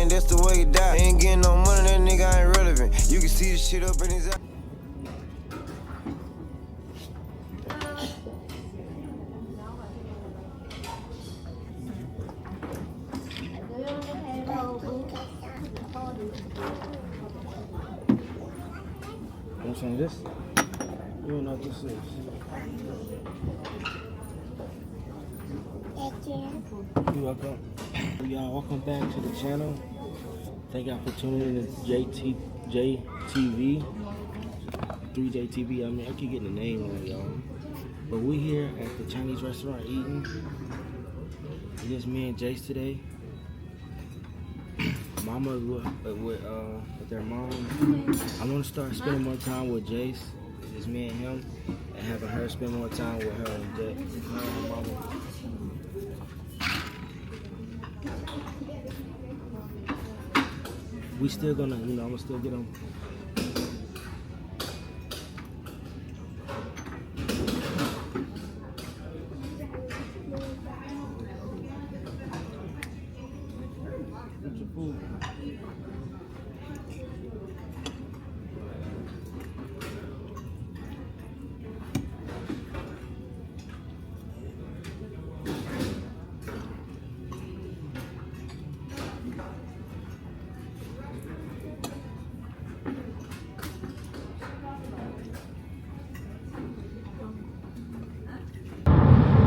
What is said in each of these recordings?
man, that's the way he die. Ain't getting no money, that nigga ain't relevant. You can see the shit up in his eye. I'm saying this. You don't know what this is. You're welcome. Y'all, welcome back to the channel. Thank y'all for tuning in to JTV. 3JTV. I mean, I keep getting the name on y'all. But we here at the Chinese restaurant eating. It's just me and Jace today. Mama with their mom. I want to start spending more time with Jace. It's me and him, and having her spend more time with her and Jace. Her and her mama. We still gonna, I'm gonna still get them.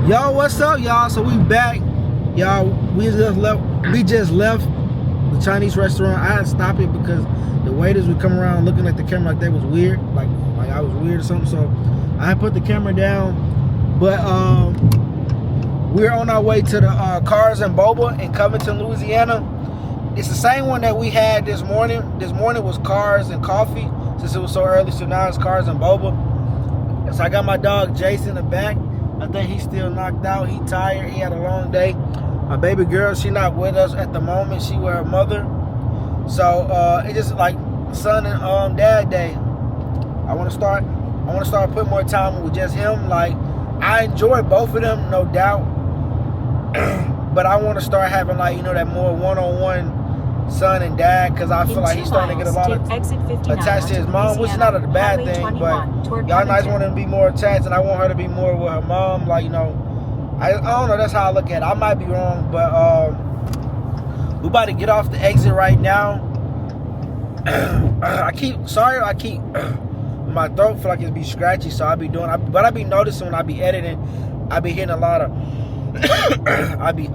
Yo, what's up, y'all? So we back, y'all. We just left the Chinese restaurant. I had to stop it because the waiters would come around looking at the camera like that was weird, like I was weird or something. So I put the camera down. But we're on our way to the Cars and Boba in Covington, Louisiana. It's the same one that we had this morning. This morning was Cars and Coffee, since it was so early. So now it's Cars and Boba. So I got my dog Jason in the back. I think he's still knocked out. He tired. He had a long day. My baby girl, she not with us at the moment. She with her mother. So it's just like son and dad day. I want to start putting more time with just him. Like, I enjoy both of them, no doubt. But I want to start having, like, that more one-on-one son and dad, because I feel like he's starting to get a lot of attached to his mom, which is not a bad thing, but y'all nice want him to be more attached, and I want her to be more with her mom. Like, I don't know, that's how I look at it. I might be wrong, but we about to get off the exit right now. I keep my throat feel like it's be scratchy, so I be noticing when I be editing, I be hitting a lot of I be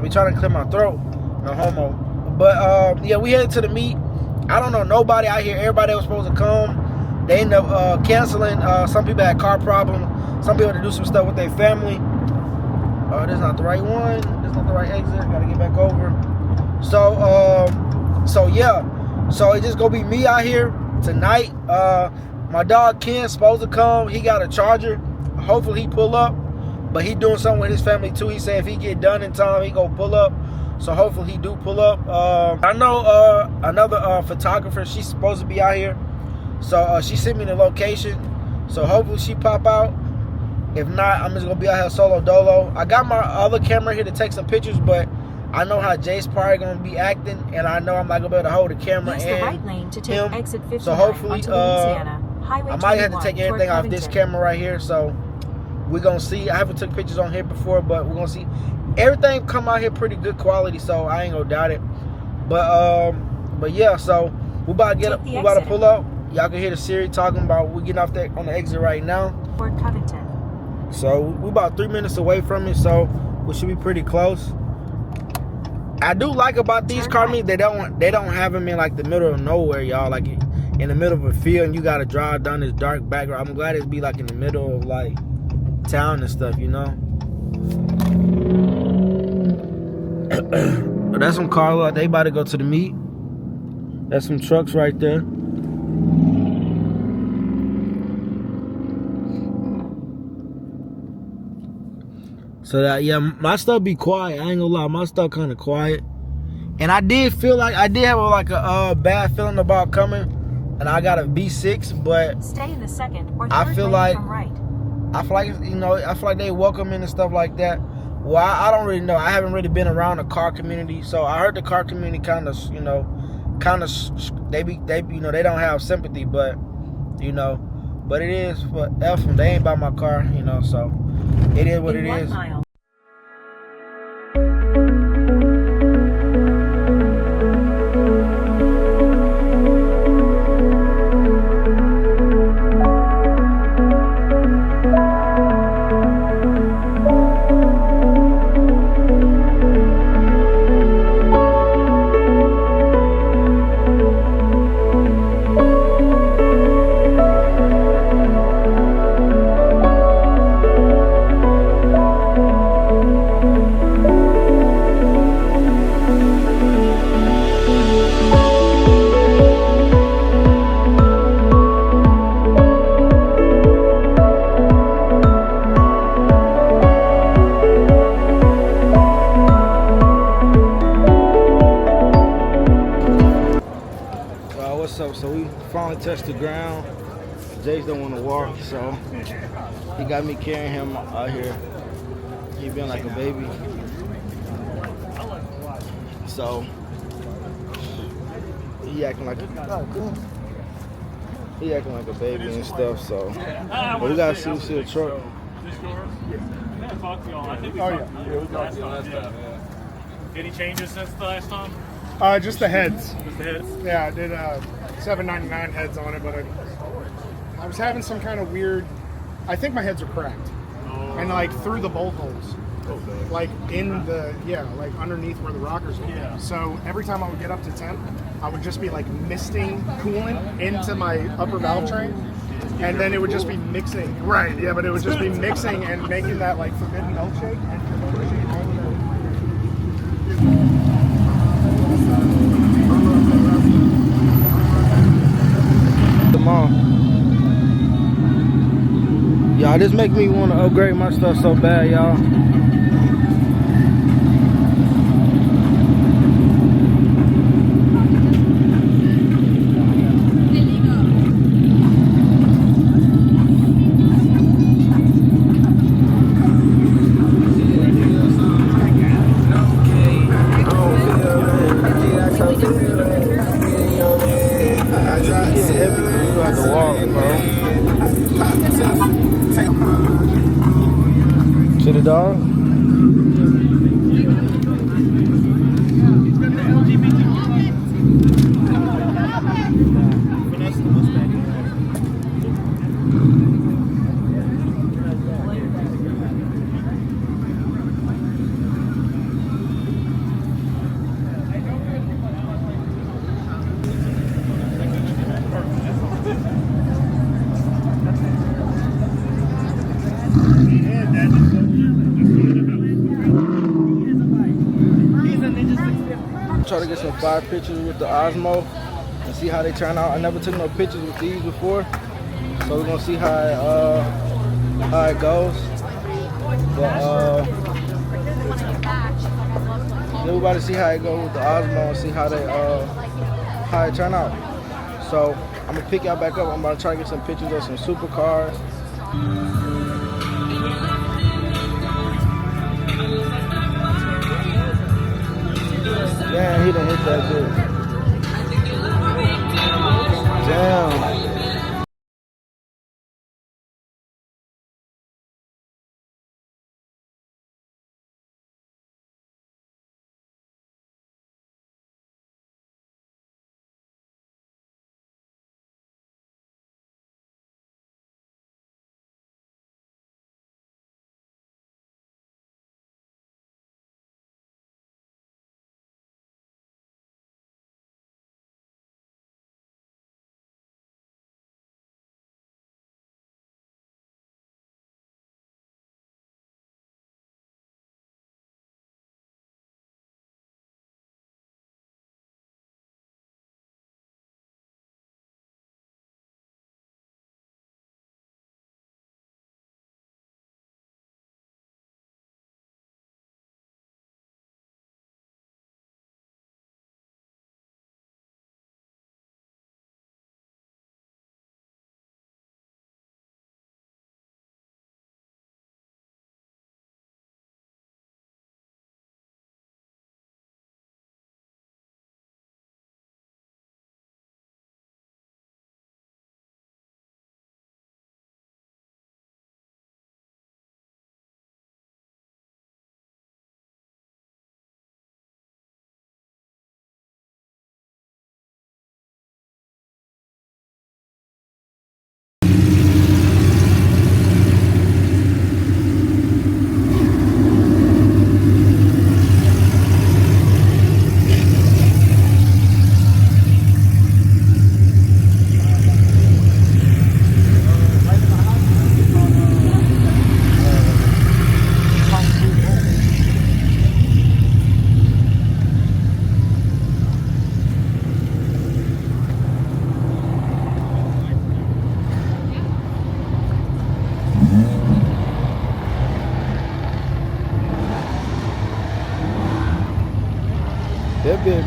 trying to clear my throat. No homo. But yeah, we headed to the meet. I don't know nobody out here. Everybody that was supposed to come, they end up canceling. Some people had car problems. Some people had to do some stuff with their family. This is not the right one. This is not the right exit. Gotta get back over. So yeah. So it's just gonna be me out here tonight. My dog Ken's supposed to come. He got a Charger. Hopefully he pull up. But he doing something with his family too. He said if he get done in time, he gonna pull up. So hopefully he do pull up. I know another photographer, she's supposed to be out here. So she sent me the location. So hopefully she pop out. If not, I'm just gonna be out here solo dolo. I got my other camera here to take some pictures, but I know how Jay's probably gonna be acting, and I know I'm not gonna be able to hold the camera and the right lane to take him. Exit 59 so hopefully I might have to take everything off this camera right here. So we're gonna see. I haven't took pictures on here before, but we're gonna see. Everything come out here pretty good quality, so I ain't gonna doubt it. But yeah, so we about to pull up. Y'all can hear the Siri talking about we getting off there on the exit right now. Fort Covington. So we about 3 minutes away from it, so we should be pretty close. I do like about these car meets, they don't have them in like the middle of nowhere, y'all. Like in the middle of a field, and you gotta drive down this dark background. I'm glad it's be like in the middle of like town and stuff, But that's some cars. They about to go to the meet. That's some trucks right there. So that, yeah, my stuff be quiet. I ain't gonna lie, my stuff kind of quiet. And I did feel like I did have like a bad feeling about coming, and I got a B6, but stay in the second or third I feel like from right. I feel like I feel like they welcome in and stuff like that. Well, I don't really know. I haven't really been around the car community, so I heard the car community kind of, they they don't have sympathy, but but it is for F them. They ain't buy my car, so it is what it is. Mile. So we finally touched the ground. Jace don't want to walk, so he got me carrying him out here. He been like a baby. So he acting like a baby and stuff. So but we gotta see the truck. Any changes since the last time? Just the heads. Just the heads? Yeah, I did $7.99 heads on it, but I was having some kind of weird. I think my heads are cracked, and like through the bolt holes, like in the like underneath where the rockers are. Yeah. So every time I would get up to 10, I would just be like misting coolant into my upper valve train, and then it would just be mixing. Right. Yeah, but it would just be mixing and making that like forbidden milkshake. Y'all, this make me want to upgrade my stuff so bad, y'all. To the dog. Try to get some fire pictures with the Osmo and see how they turn out. I never took no pictures with these before, so we're gonna see how it goes. But we're about to see how it goes with the Osmo and see how it turn out. So I'm gonna pick y'all back up. I'm about to try to get some pictures of some supercars. Damn, he done hit that bitch. Damn.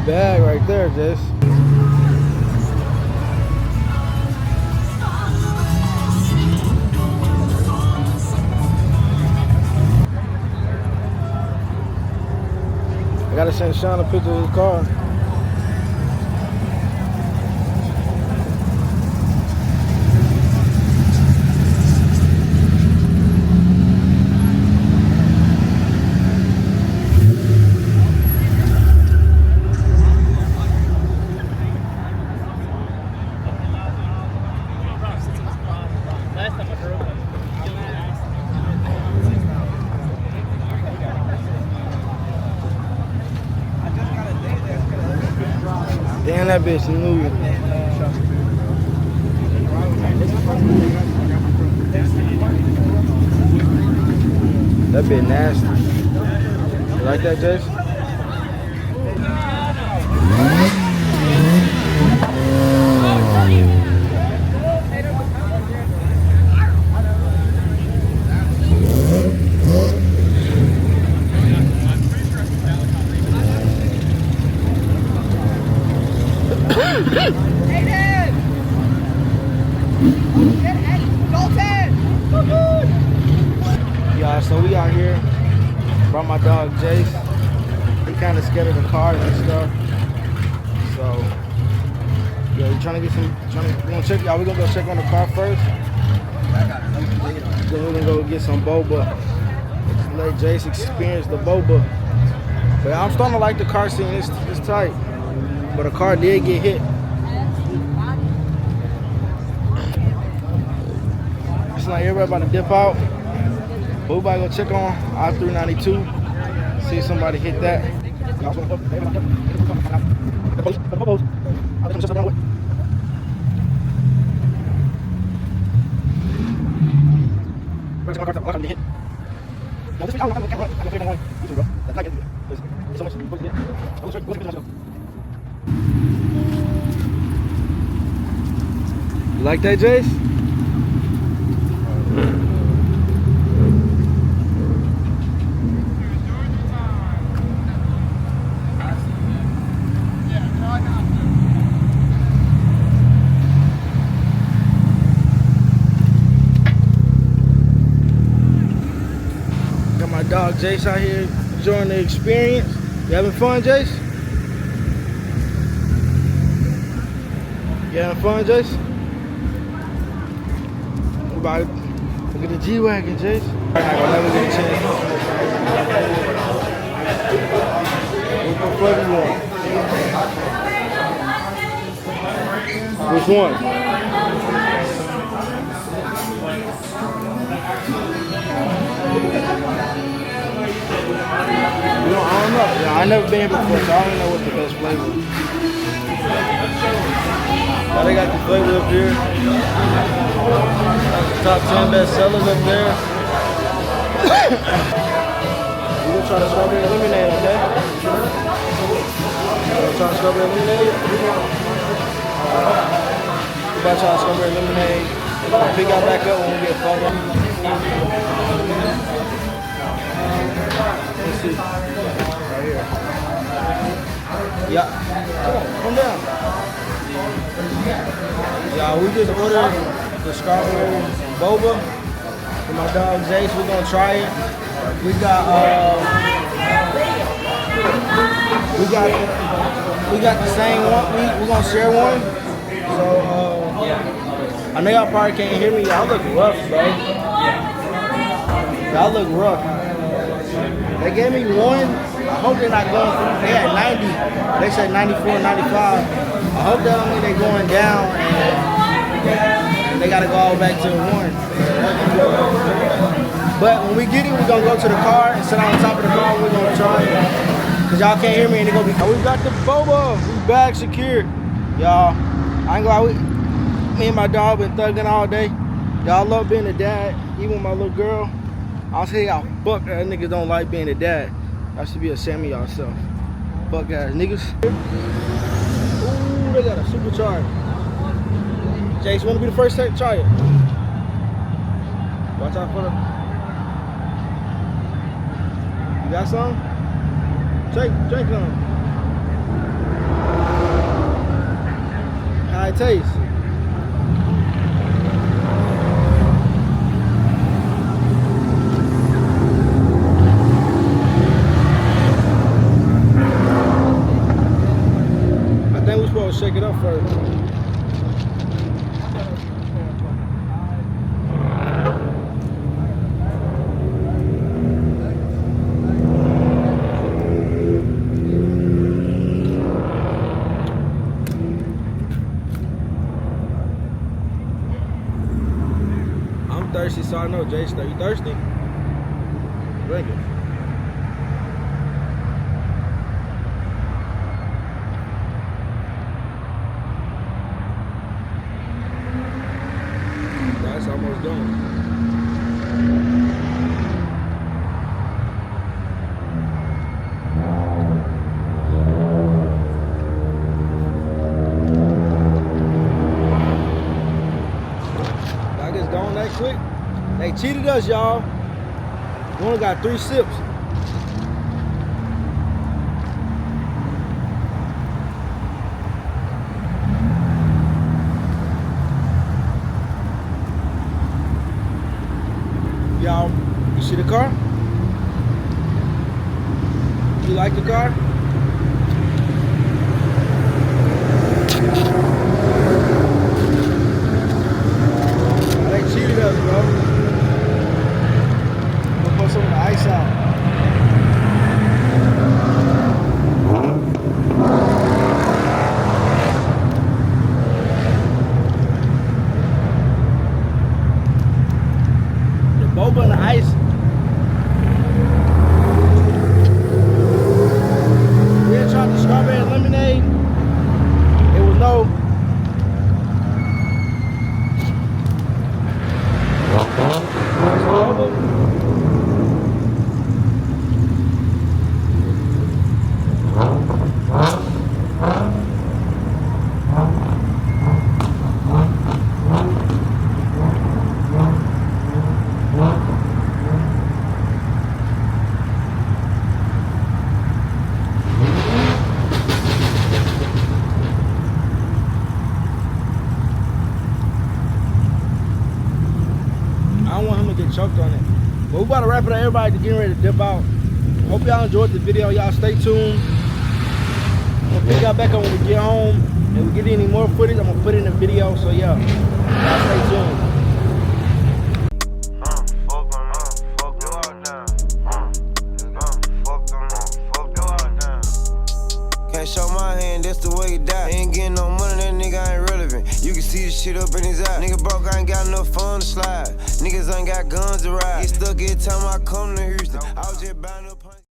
bag right there, Jess. I gotta send Sean a picture of his car. Damn, that bitch new. That bitch nasty. You like that, Jess? Y'all, so we out here. Brought my dog Jace. He kind of scared of the cars and stuff. So, yeah, we trying to get some. We gonna check. Y'all, we gonna go check on the car first. Then we're gonna go get some boba. Let Jace experience the boba. But I'm starting to like the car scene. It's tight. But a car did get hit. It's like everybody about to dip out. But we about to go check on I-392. See if somebody hit that. You like that, Jace? Got my dog Jace out here enjoying the experience. You having fun, Jace? You having fun, Jace? Look at the G-Wagon, Jace. Alright, I'll never get a chance. What flavor you want? Which one? You know, I don't know. Yeah, I never been here before, so I don't know what's the best flavor. Now they got the flavor up here. Top 10 best sellers up there. We're gonna try the strawberry lemonade, okay? We're gonna try the strawberry lemonade. We're about to try the strawberry lemonade. We're gonna pick out back up when we get further. Let's see. Right here. Yeah. Come down. Yeah, we just ordered the strawberry boba for my dog Jace. We're gonna try it. We got the same one. We're gonna share one. So I know y'all probably can't hear me. Y'all look rough, bro. Y'all look rough. They gave me one. I hope they're not going through. They had 90. They said 94, 95. I hope that don't mean they're going down and they gotta go all back to the one. But when we get it, we're gonna go to the car and sit on top of the car. We're gonna try it. Cause y'all can't hear me and they're gonna be. We got the boba. We bag secured. Y'all, I ain't gonna lie. Me and my dog been thugging all day. Y'all love being a dad. Even my little girl. I'll tell y'all, fuck that niggas don't like being a dad. Y'all should be ashamed of y'allself. Fuck ass niggas. Ooh, they got a supercharger. Jace, you wanna be the first to try it? Watch out for the. You got some? Drink some. How it tastes? I think we're supposed to shake it up first. I'm thirsty, so I know Jay's thirsty. You thirsty? Drink it. That's almost done. Like it's gone that quick. They cheated us, y'all. We only got 3 sips. Y'all, you see the car? You like the car? They cheated us, bro. We'll put some of the ice out. The boba and the ice. We had tried the strawberry lemonade. It was no. I don't want him to get choked on it. But we about to wrap it up. Everybody getting ready to dip out. Hope y'all enjoyed the video. Y'all stay tuned. We'll pick y'all back up when we get home. And we get any more footage, I'm gonna put it in the video. So yeah, y'all stay tuned. Can't show my hand, that's the way he die. Ain't getting no money, that nigga ain't relevant. You can see the shit up in his eye. Nigga broke, I ain't got enough fun to slide. Niggas ain't got guns to ride. Get stuck every time I come to Houston. I was just buying up.